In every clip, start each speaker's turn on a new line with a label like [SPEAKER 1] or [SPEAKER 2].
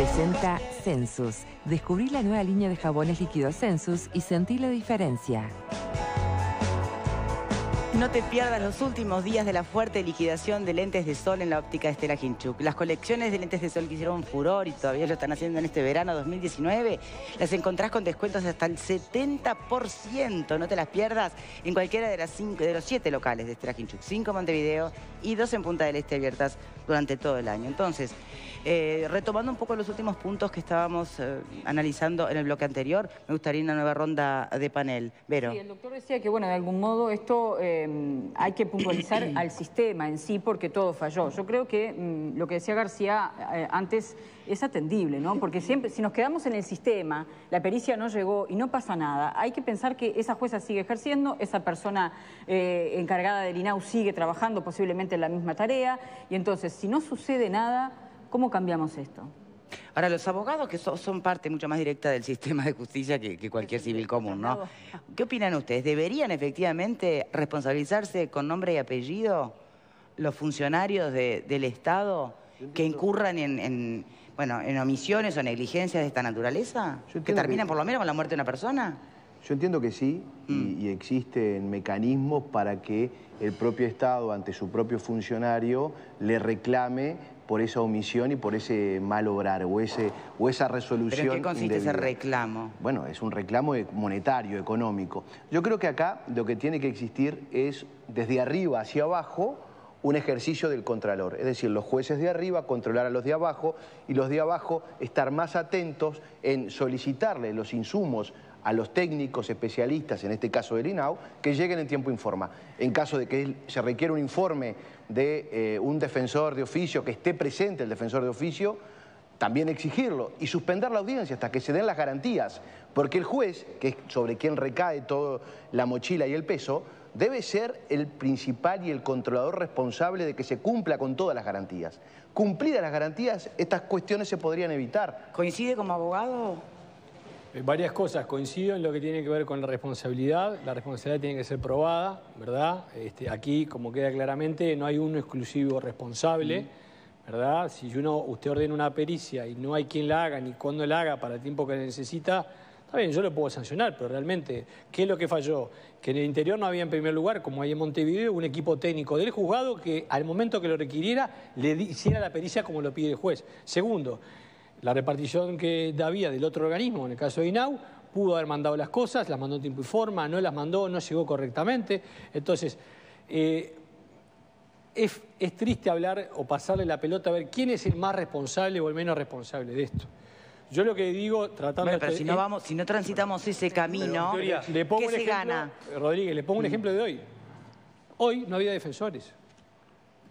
[SPEAKER 1] Presenta Sensus. Descubrí la nueva línea de jabones líquidos Sensus y sentí la diferencia.
[SPEAKER 2] No te pierdas los últimos días de la fuerte liquidación de lentes de sol en la óptica Estela Ginchuk. Las colecciones de lentes de sol que hicieron furor y todavía lo están haciendo en este verano 2019, las encontrás con descuentos hasta el 70%. No te las pierdas en cualquiera de los 7 locales de Estela Ginchuk. 5 en Montevideo y 2 en Punta del Este abiertas durante todo el año. Entonces, retomando un poco los últimos puntos que estábamos analizando en el bloque anterior, me gustaría una nueva ronda de panel. Vero.
[SPEAKER 3] Sí, el doctor decía que, bueno, de algún modo esto hay que puntualizar al sistema en sí porque todo falló. Yo creo que lo que decía García antes es atendible, ¿no? Porque siempre, si nos quedamos en el sistema, la pericia no llegó y no pasa nada, hay que pensar que esa jueza sigue ejerciendo, esa persona encargada del INAU sigue trabajando posiblemente en la misma tarea, y entonces, si no sucede nada, ¿cómo cambiamos esto?
[SPEAKER 2] Ahora, los abogados que son parte mucho más directa del sistema de justicia que cualquier civil común, ¿no? ¿Qué opinan ustedes? ¿Deberían efectivamente responsabilizarse con nombre y apellido los funcionarios del Estado que incurran en omisiones o negligencias de esta naturaleza? ¿Que terminan por lo menos con la muerte de una persona?
[SPEAKER 4] Yo entiendo que sí, y existen mecanismos para que el propio Estado, ante su propio funcionario, le reclame por esa omisión y por ese mal obrar o esa resolución.
[SPEAKER 2] ¿Pero en qué consiste
[SPEAKER 4] indebida.
[SPEAKER 2] ese reclamo?
[SPEAKER 4] Bueno, es un reclamo monetario, económico. Yo creo que acá lo que tiene que existir es, desde arriba hacia abajo, un ejercicio del contralor. Es decir, los jueces de arriba controlar a los de abajo y los de abajo estar más atentos en solicitarle los insumos a los técnicos especialistas, en este caso del INAU, que lleguen en tiempo y forma. En caso de que se requiera un informe de un defensor de oficio, que esté presente el defensor de oficio, también exigirlo y suspender la audiencia hasta que se den las garantías, porque el juez, que es sobre quien recae toda la mochila y el peso, debe ser el principal y el controlador responsable de que se cumpla con todas las garantías. Cumplidas las garantías, estas cuestiones se podrían evitar.
[SPEAKER 2] ¿Coincide como abogado?
[SPEAKER 5] Varias cosas. Coincido en lo que tiene que ver con la responsabilidad. La responsabilidad tiene que ser probada, ¿verdad? Aquí, como queda claramente, no hay uno exclusivo responsable, ¿verdad? Si usted ordena una pericia y no hay quien la haga ni cuándo la haga para el tiempo que necesita, está bien, yo lo puedo sancionar, pero realmente, ¿qué es lo que falló? Que en el interior no había, en primer lugar, como hay en Montevideo, un equipo técnico del juzgado que al momento que lo requiriera le hiciera la pericia como lo pide el juez. Segundo, la repartición que había del otro organismo, en el caso de INAU, pudo haber mandado las cosas, las mandó en tiempo y forma, no las mandó, no llegó correctamente. Entonces, es triste hablar o pasarle la pelota a ver quién es el más responsable o el menos responsable de esto. Yo lo que digo, tratando...
[SPEAKER 2] Pero si no transitamos ese camino,
[SPEAKER 5] ¿qué se gana? Rodríguez, le pongo un ejemplo de hoy. Hoy no había defensores.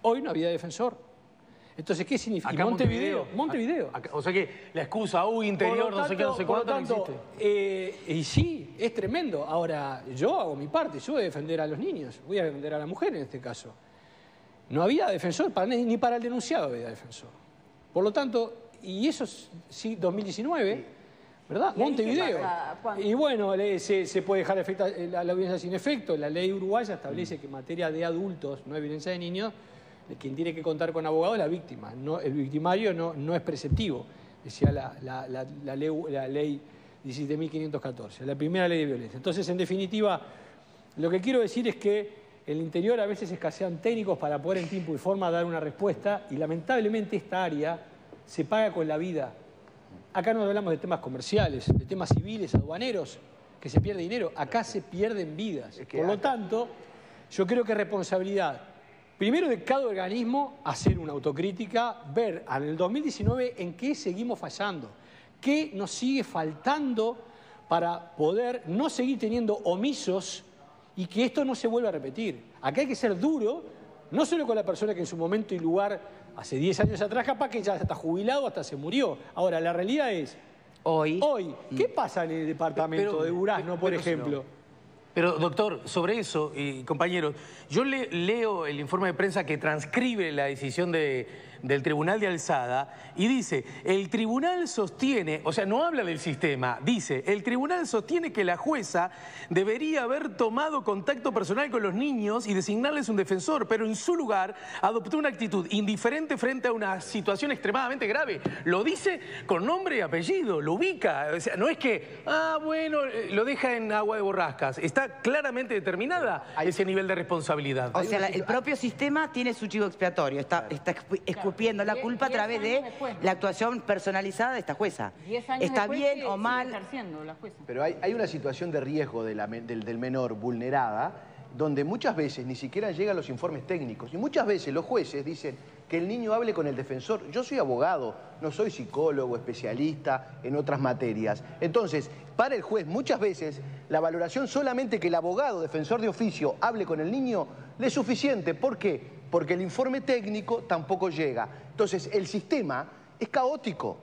[SPEAKER 5] Hoy no había defensor. Entonces, ¿qué significa?
[SPEAKER 6] Acá
[SPEAKER 5] Montevideo.
[SPEAKER 6] O sea que la excusa, interior, no sé qué, no sé cuánto, no existe.
[SPEAKER 5] Y sí, es tremendo. Ahora, yo hago mi parte, yo voy a defender a los niños, voy a defender a la mujer en este caso. No había defensor, ni para el denunciado había defensor. Por lo tanto, y eso sí, 2019, ¿verdad? Montevideo. Y bueno, se puede dejar la audiencia sin efecto. La ley uruguaya establece que en materia de adultos, no hay violencia de niños, quien tiene que contar con abogado es la víctima. No, el victimario no es preceptivo, decía la ley 17.514, la primera ley de violencia. Entonces, en definitiva, lo que quiero decir es que en el interior a veces escasean técnicos para poder en tiempo y forma dar una respuesta y lamentablemente esta área se paga con la vida. Acá no hablamos de temas comerciales, de temas civiles, aduaneros, que se pierde dinero. Acá se pierden vidas. Por lo tanto, yo creo que es responsabilidad, primero de cada organismo, hacer una autocrítica, ver en el 2019 en qué seguimos fallando, qué nos sigue faltando para poder no seguir teniendo omisos y que esto no se vuelva a repetir. Acá hay que ser duro, no solo con la persona que en su momento y lugar, hace 10 años atrás, capaz que ya está jubilado, hasta se murió. Ahora, la realidad es, hoy ¿qué pasa en el departamento de Durazno, por ejemplo?
[SPEAKER 6] Pero, doctor, sobre eso, y compañeros, yo leo el informe de prensa que transcribe la decisión de del Tribunal de Alzada y dice, el tribunal sostiene, o sea, no habla del sistema, dice, el tribunal sostiene que la jueza debería haber tomado contacto personal con los niños y designarles un defensor, pero en su lugar adoptó una actitud indiferente frente a una situación extremadamente grave. Lo dice con nombre y apellido, lo ubica, o sea, no es que, bueno, lo deja en agua de borrascas, está claramente determinada ese nivel de responsabilidad.
[SPEAKER 2] O sea, el propio sistema tiene su chivo expiatorio, está escupiendo la culpa a través de la actuación personalizada de esta jueza.
[SPEAKER 3] 10 años
[SPEAKER 2] ¿Está
[SPEAKER 3] después
[SPEAKER 2] bien
[SPEAKER 3] sigue
[SPEAKER 2] o mal?
[SPEAKER 3] ejerciendo la jueza.
[SPEAKER 4] Pero hay una situación de riesgo del menor vulnerada, donde muchas veces ni siquiera llegan los informes técnicos. Y muchas veces los jueces dicen que el niño hable con el defensor. Yo soy abogado, no soy psicólogo, especialista en otras materias. Entonces, para el juez, muchas veces, la valoración solamente que el abogado, defensor de oficio, hable con el niño, le es suficiente. ¿Por qué? Porque el informe técnico tampoco llega. Entonces, el sistema es caótico.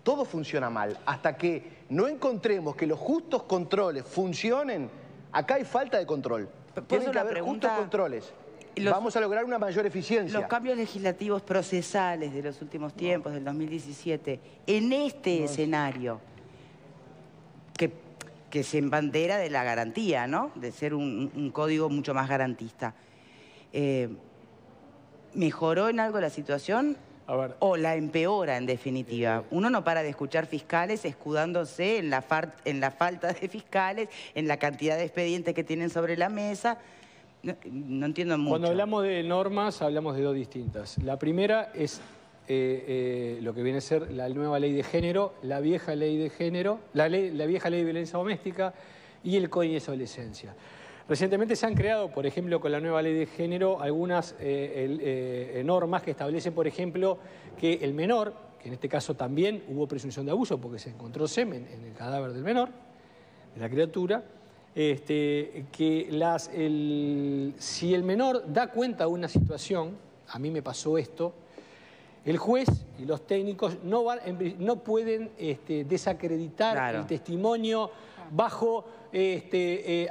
[SPEAKER 4] Todo funciona mal. Hasta que no encontremos que los justos controles funcionen, acá hay falta de control. Tienen que haber justos controles. Vamos a lograr una mayor eficiencia.
[SPEAKER 2] Los cambios legislativos procesales de los últimos tiempos, del 2017, en este escenario, que se embandera de la garantía, ¿no? De ser un código mucho más garantista. ¿Mejoró en algo la situación?
[SPEAKER 5] A ver.
[SPEAKER 2] ¿O la empeora, en definitiva? Uno no para de escuchar fiscales escudándose en la falta de fiscales, en la cantidad de expedientes que tienen sobre la mesa. No entiendo mucho.
[SPEAKER 5] Cuando hablamos de normas, hablamos de dos distintas. La primera es lo que viene a ser la nueva ley de género, la vieja ley de género, la vieja ley de violencia doméstica y el Código de Adolescencia. Recientemente se han creado, por ejemplo, con la nueva ley de género, algunas normas que establecen, por ejemplo, que el menor, que en este caso también hubo presunción de abuso porque se encontró semen en el cadáver del menor, de la criatura, si el menor da cuenta de una situación, a mí me pasó esto, el juez y los técnicos no pueden desacreditar el testimonio bajo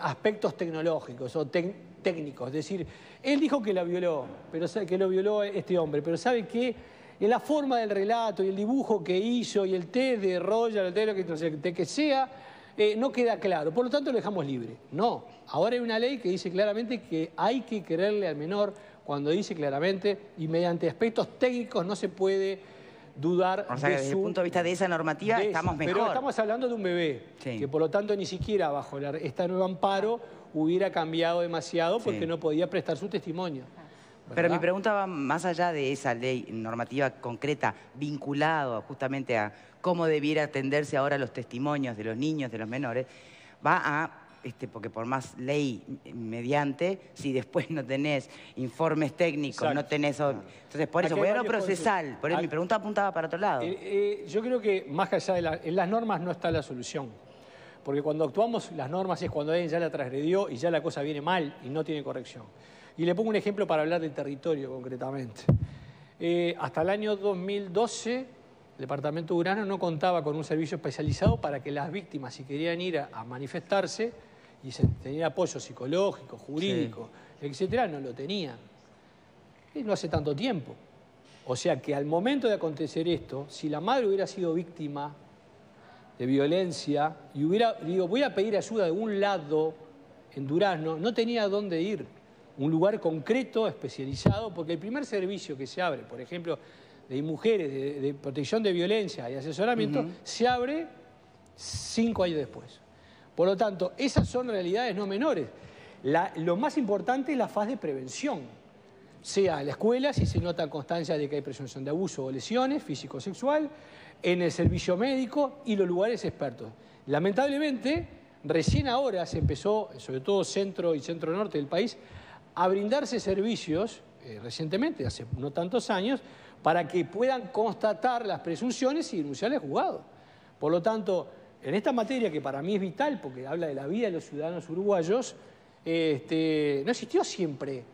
[SPEAKER 5] aspectos tecnológicos o técnicos. Es decir, él dijo que la violó, pero que lo violó este hombre, pero ¿sabe qué? En la forma del relato y el dibujo que hizo y el test de Roger, el test de que sea, no queda claro. Por lo tanto, lo dejamos libre. No, ahora hay una ley que dice claramente que hay que creerle al menor cuando dice claramente y mediante aspectos técnicos no se puede dudar.
[SPEAKER 2] O sea, desde el punto de vista de esa normativa estamos mejor.
[SPEAKER 5] Pero estamos hablando de un bebé, que por lo tanto ni siquiera bajo esta nueva amparo hubiera cambiado demasiado porque no podía prestar su testimonio. ¿Verdad?
[SPEAKER 2] Pero mi pregunta va más allá de esa ley normativa concreta, vinculado justamente a cómo debiera atenderse ahora los testimonios de los niños, de los menores, va a, porque por más ley mediante, si después no tenés informes técnicos, no tenés... Entonces, por eso, voy a lo procesal, por eso mi pregunta apuntaba para otro lado.
[SPEAKER 5] Yo creo que más allá en las normas no está la solución. Porque cuando actuamos las normas es cuando alguien ya la transgredió y ya la cosa viene mal y no tiene corrección. Y le pongo un ejemplo para hablar del territorio concretamente. Hasta el año 2012, el departamento de Durazno no contaba con un servicio especializado para que las víctimas, si querían ir a manifestarse y tener apoyo psicológico, jurídico, etcétera, no lo tenían. Y no hace tanto tiempo. O sea que al momento de acontecer esto, si la madre hubiera sido víctima de violencia y voy a pedir ayuda de un lado en Durazno, no tenía a dónde ir. Un lugar concreto, especializado, porque el primer servicio que se abre, por ejemplo, de mujeres, de protección de violencia y asesoramiento, se abre 5 años después. Por lo tanto, esas son realidades no menores. Lo más importante es la fase de prevención. Sea en la escuela, si se nota constancia de que hay presunción de abuso o lesiones, físico-sexual, en el servicio médico y los lugares expertos. Lamentablemente, recién ahora se empezó, sobre todo centro y centro-norte del país, a brindarse servicios, recientemente, hace no tantos años, para que puedan constatar las presunciones y denunciarle al juzgado. Por lo tanto, en esta materia, que para mí es vital, porque habla de la vida de los ciudadanos uruguayos, no existió siempre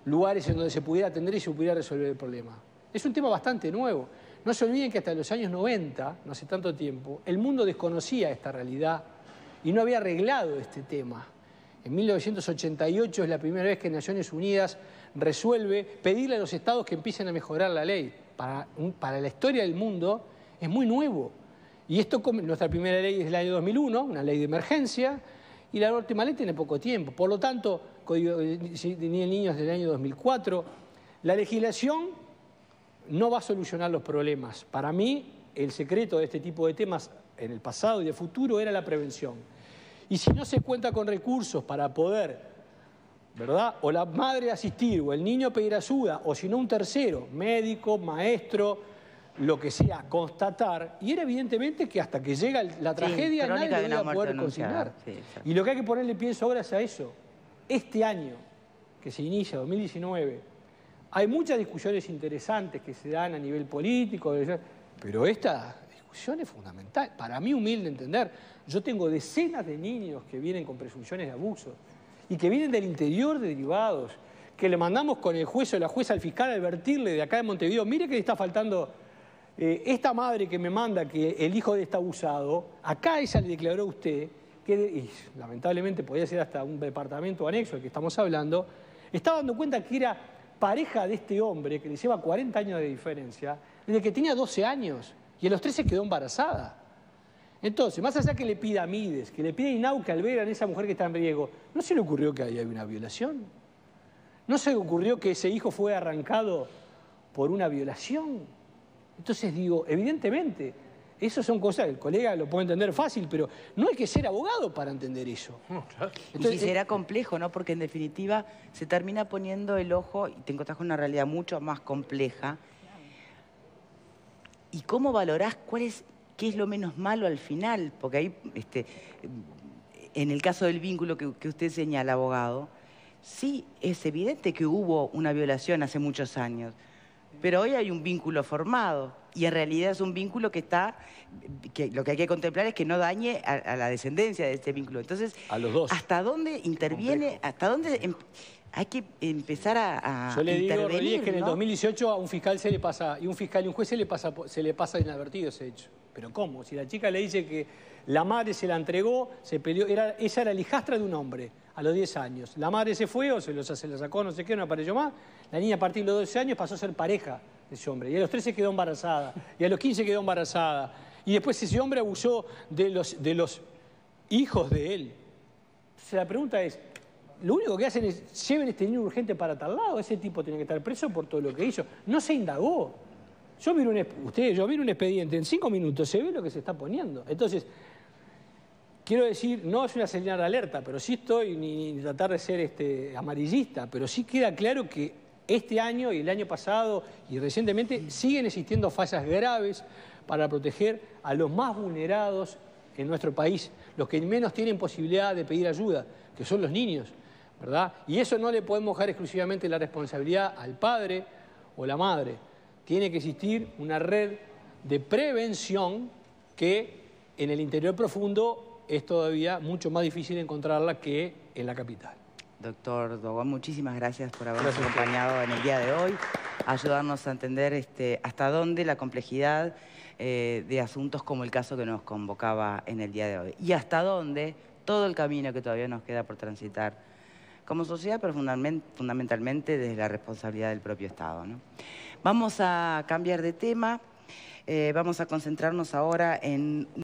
[SPEAKER 5] lugares en donde se pudiera atender y se pudiera resolver el problema. Es un tema bastante nuevo. No se olviden que hasta los años 90, no hace tanto tiempo, el mundo desconocía esta realidad y no había arreglado este tema. En 1988 es la primera vez que Naciones Unidas resuelve pedirle a los estados que empiecen a mejorar la ley. para la historia del mundo es muy nuevo. Y esto, nuestra primera ley es del año 2001, una ley de emergencia, y la última ley tiene poco tiempo. Por lo tanto, Código de Niños del año 2004, la legislación no va a solucionar los problemas. Para mí, el secreto de este tipo de temas en el pasado y de futuro era la prevención. Y si no se cuenta con recursos para poder, ¿verdad?, o la madre asistir, o el niño pedir ayuda, o si no un tercero, médico, maestro, lo que sea, constatar, y era evidentemente que hasta que llega la tragedia nadie lo iba a poder consignar. Sí, y lo que hay que ponerle pienso ahora es a eso. Este año, que se inicia, 2019, hay muchas discusiones interesantes que se dan a nivel político, pero esta discusión es fundamental. Para mí, humilde entender, yo tengo decenas de niños que vienen con presunciones de abuso y que vienen del interior de derivados, que le mandamos con el juez o la jueza al fiscal a advertirle de acá de Montevideo, mire que le está faltando esta madre que me manda que el hijo de está abusado, acá ella le declaró a usted, y lamentablemente podía ser hasta un departamento anexo al que estamos hablando, estaba dando cuenta que era pareja de este hombre que le lleva 40 años de diferencia, desde que tenía 12 años, y a los 13 quedó embarazada. Entonces, más allá que le pida a Mides, que le pida a Inauque Alveran, esa mujer que está en riesgo, ¿no se le ocurrió que ahí hay una violación? ¿No se le ocurrió que ese hijo fue arrancado por una violación? Entonces digo, evidentemente, eso son cosas, el colega lo puede entender fácil, pero no hay que ser abogado para entender eso.
[SPEAKER 2] Entonces, y será complejo, ¿no? Porque en definitiva se termina poniendo el ojo y te encontrás con una realidad mucho más compleja. ¿Y cómo valorás qué es lo menos malo al final? Porque ahí, en el caso del vínculo que usted señala, abogado, sí es evidente que hubo una violación hace muchos años, pero hoy hay un vínculo formado y en realidad es un vínculo que lo que hay que contemplar es que no dañe a la descendencia de este vínculo. Entonces,
[SPEAKER 5] a los dos.
[SPEAKER 2] ¿Hasta dónde interviene? Complejo. ¿Hasta dónde hay que empezar a
[SPEAKER 5] Yo le digo,
[SPEAKER 2] intervenir,
[SPEAKER 5] Rodríguez, que en el
[SPEAKER 2] ¿no?
[SPEAKER 5] 2018 a un fiscal se le pasa, y un fiscal y un juez se le pasa inadvertido ese hecho. ¿Pero cómo? Si la chica le dice que la madre se la entregó, se peleó, ella era la hijastra de un hombre a los 10 años. La madre se fue o se la sacó, no sé qué, no apareció más. La niña a partir de los 12 años pasó a ser pareja de ese hombre. Y a los 13 quedó embarazada. Y a los 15 quedó embarazada. Y después ese hombre abusó de los hijos de él. Entonces la pregunta es, lo único que hacen es lleven este niño urgente para tal lado. Ese tipo tiene que estar preso por todo lo que hizo. No se indagó. Yo miro un expediente, en 5 minutos se ve lo que se está poniendo. Entonces, quiero decir, no es una señal de alerta, pero sí estoy, ni tratar de ser amarillista, pero sí queda claro que este año y el año pasado y recientemente siguen existiendo fallas graves para proteger a los más vulnerados en nuestro país, los que menos tienen posibilidad de pedir ayuda, que son los niños, ¿verdad? Y eso no le podemos dejar exclusivamente la responsabilidad al padre o la madre. Tiene que existir una red de prevención que en el interior profundo es todavía mucho más difícil encontrarla que en la capital.
[SPEAKER 2] Doctor Dogon, muchísimas gracias por habernos acompañado en el día de hoy, ayudarnos a entender hasta dónde la complejidad de asuntos como el caso que nos convocaba en el día de hoy y hasta dónde todo el camino que todavía nos queda por transitar como sociedad, pero fundamentalmente desde la responsabilidad del propio Estado, ¿no? Vamos a cambiar de tema, vamos a concentrarnos ahora en